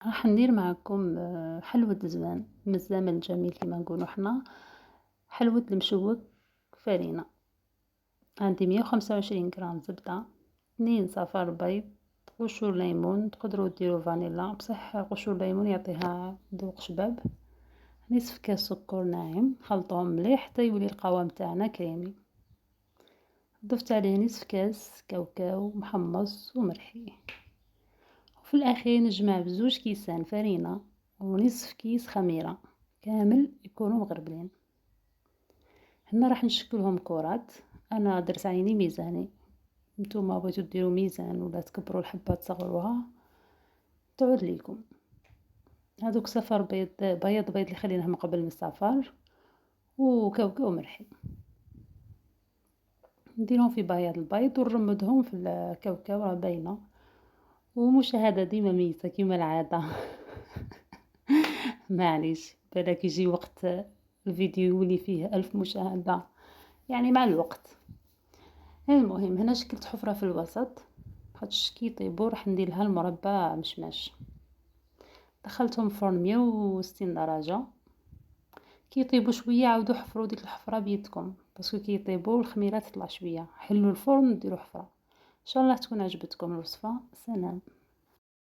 راح ندير معاكم حلوة زبان من الزمن الجميل كيما نقولو حنا، حلوة المشوك فرينة. عندي 125 غرام زبدة، 2 صفار بيض، قشور ليمون، تقدروا ديروا فانيلا بصح قشور ليمون يعطيها ذوق شباب، نصف كاس سكر ناعم، خلطوهم مليح حتى يولي القوام تاعنا كريمي. ضفت عليه نصف كاس كاوكاو محمص ومرحي، وفي الاخير نجمع بزوج كيسان فرينة ونصف كيس خميرة كامل يكونوا مغربلين. هنا راح نشكلهم كرات، انا درت عيني ميزاني، نتوما بغيتو ديروا ميزان ولا تكبروا الحبة تصغروها تعود ليكم. هذوك صفر بيض اللي خليناه من قبل من الصفار وكاوكاو مرحي، نديرهم في بياض البيض ونرمدهم في الكاوكاو راه باينه. ومشاهدة ديما ميتة كيما العادة. معليش بالك يجي وقت الفيديو يولي فيه 1000 مشاهدة، يعني مع الوقت. المهم هنا شكلت حفرة في الوسط، خاطش كي يطيبو راح ندير لها المربى مشماش. دخلتهم فرن 160 درجة، كي يطيبو شوية عاودو حفروا ديك الحفرة بيدكم، باسكو كي يطيبو الخميرة تطلع شوية، حلوا الفرن وديروا حفرة. ان شاء الله تكون عجبتكم الوصفة. سلام.